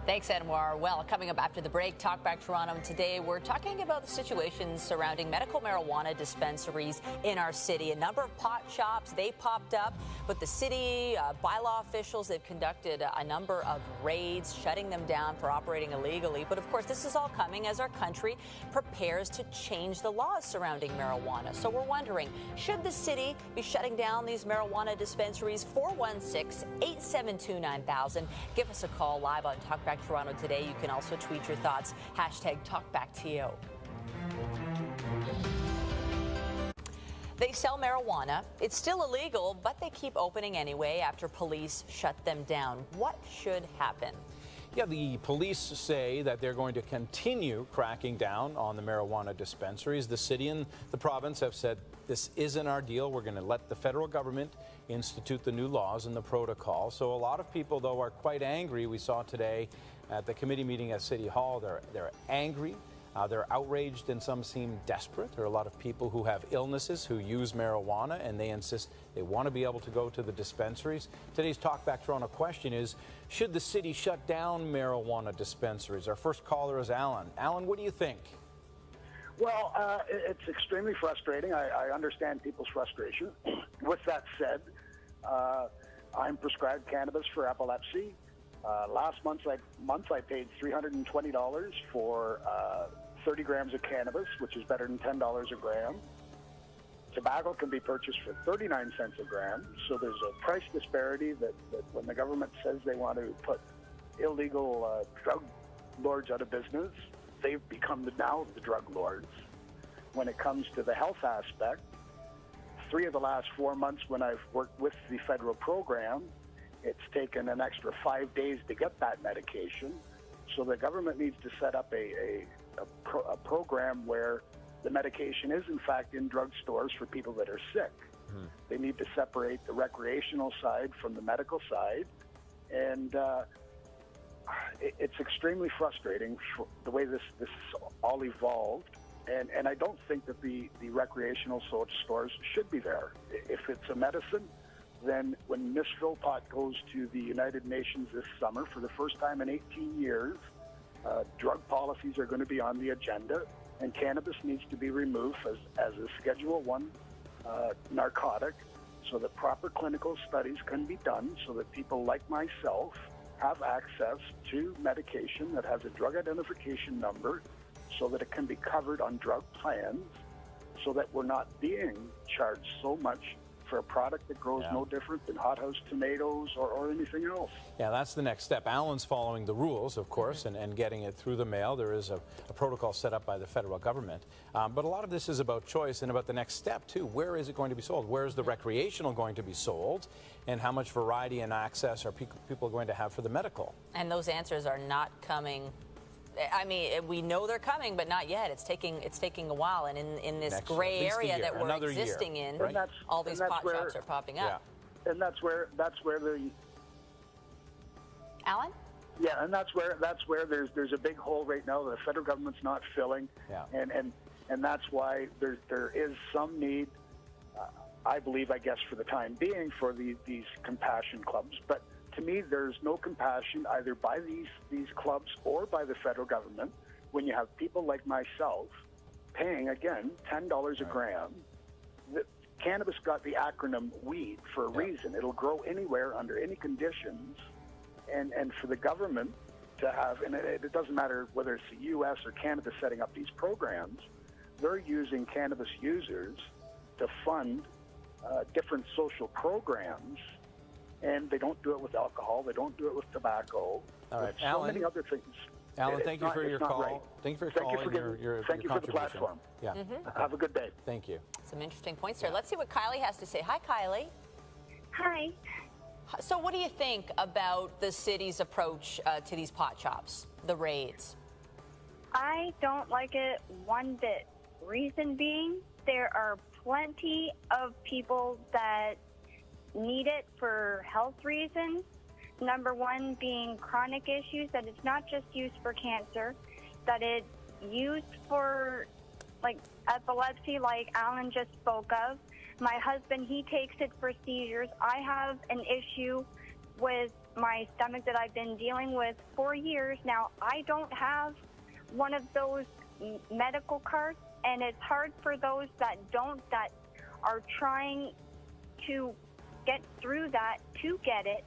Thanks, Anwar. Well, coming up after the break, Talkback Toronto. Today, we're talking about the situation surrounding medical marijuana dispensaries in our city. A number of pot shops, they popped up, but the city bylaw officials, they've conducted a number of raids, shutting them down for operating illegally. But of course, this is all coming as our country prepares to change the laws surrounding marijuana. So we're wondering, should the city be shutting down these marijuana dispensaries? 416-872-9000. Give us a call live on Talkback Toronto today. You can also tweet your thoughts. #TalkbackTO. They sell marijuana. It's still illegal, but they keep opening anyway after police shut them down. What should happen? Yeah, the police say that they're going to continue cracking down on the marijuana dispensaries. The city and the province have said this isn't our deal. We're going to let the federal government institute the new laws and the protocol. So a lot of people, though, are quite angry. We saw today at the committee meeting at City Hall, they're angry. They're outraged and some seem desperate. There are a lot of people who have illnesses who use marijuana and they insist they want to be able to go to the dispensaries. Today's Talkback Toronto question is, should the city shut down marijuana dispensaries? Our first caller is Alan. Alan, what do you think? Well, it's extremely frustrating. I understand people's frustration. With that said, I'm prescribed cannabis for epilepsy. Last month I paid $320 for 30 grams of cannabis, which is better than $10 a gram. Tobacco can be purchased for 39 cents a gram. So there's a price disparity that when the government says they want to put illegal drug lords out of business, they've become now the drug lords. When it comes to the health aspect, 3 of the last 4 months when I've worked with the federal program, it's taken an extra 5 days to get that medication. So the government needs to set up a program where the medication is, in fact, in drugstores for people that are sick. They need to separate the recreational side from the medical side. And it's extremely frustrating the way this all evolved. And I don't think that the recreational stores should be there. If it's a medicine, then when Miss Philpott goes to the United Nations this summer, for the first time in 18 years, drug policies are going to be on the agenda, and cannabis needs to be removed as a Schedule I narcotic so that proper clinical studies can be done so that people like myself have access to medication that has a drug identification number so that it can be covered on drug plans so that we're not being charged so much for a product that grows no different than hothouse tomatoes or anything else. Yeah, that's the next step. Alan's following the rules, of course, and getting it through the mail. There is a protocol set up by the federal government. But a lot of this is about choice and about the next step, too. Where is it going to be sold? Where is the recreational going to be sold? And how much variety and access are people going to have for the medical? And those answers are not coming. I mean, we know they're coming, but not yet. It's taking a while, and in this gray area that we're existing in, right? All these pot shops are popping up. Yeah. And that's where the Alan? Yeah, and that's where there's a big hole right now that the federal government's not filling. Yeah. And that's why there is some need, I believe, I guess, for the time being, for these compassion clubs, but to me, there's no compassion either by these clubs or by the federal government when you have people like myself paying, again, $10 a gram. The cannabis got the acronym weed for a reason. It'll grow anywhere under any conditions. And for the government to have, and it doesn't matter whether it's the U.S. or Canada setting up these programs, they're using cannabis users to fund different social programs. And they don't do it with alcohol. They don't do it with tobacco. All right, so Alan, many other things. Alan, thank you for your call. Right. Thank you for your call and your Thank you for the platform. Yeah. Have a good day. Thank you. Some interesting points there. Let's see what Kylie has to say. Hi, Kylie. Hi. So what do you think about the city's approach to these pot shops, the raids? I don't like it one bit. Reason being, there are plenty of people that need it for health reasons. Number one being chronic issues, that it's not just used for cancer, that it's used for like epilepsy, like Alan just spoke of. My husband, he takes it for seizures. I have an issue with my stomach that I've been dealing with for years now. I don't have one of those medical cards, and it's hard for those that don't, that are trying to get through that to get it,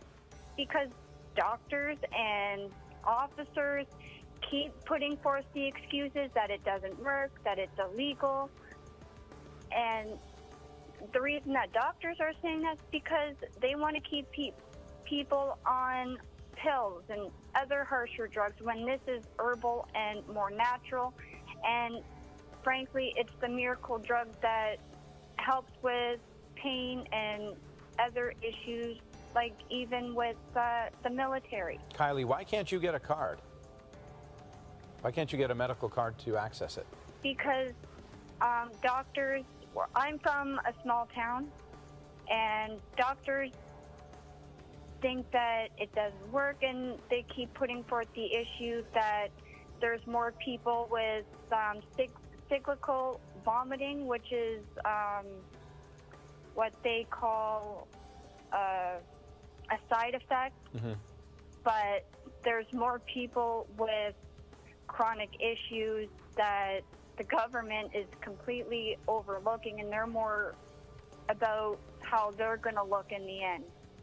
because doctors and officers keep putting forth the excuses that it doesn't work, that it's illegal. And the reason that doctors are saying that's because they want to keep people on pills and other harsher drugs when this is herbal and more natural. And frankly, it's the miracle drug that helps with pain and other issues, like even with the military. Kylie, why can't you get a card? Why can't you get a medical card to access it? Because doctors, I'm from a small town, and doctors think that it doesn't work, and they keep putting forth the issue that there's more people with cyclical vomiting, which is what they call a side effect. Mm-hmm. But there's more people with chronic issues that the government is completely overlooking, and they're more about how they're going to look in the end.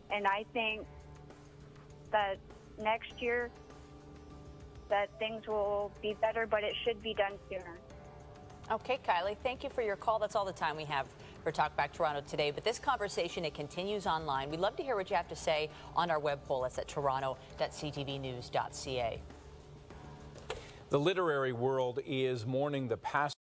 And I think that next year that things will be better, but it should be done sooner. Okay, Kylie, thank you for your call. That's all the time we have for Talkback Toronto today. But this conversation, it continues online. We'd love to hear what you have to say on our web poll. It's at toronto.ctvnews.ca. The literary world is mourning the passing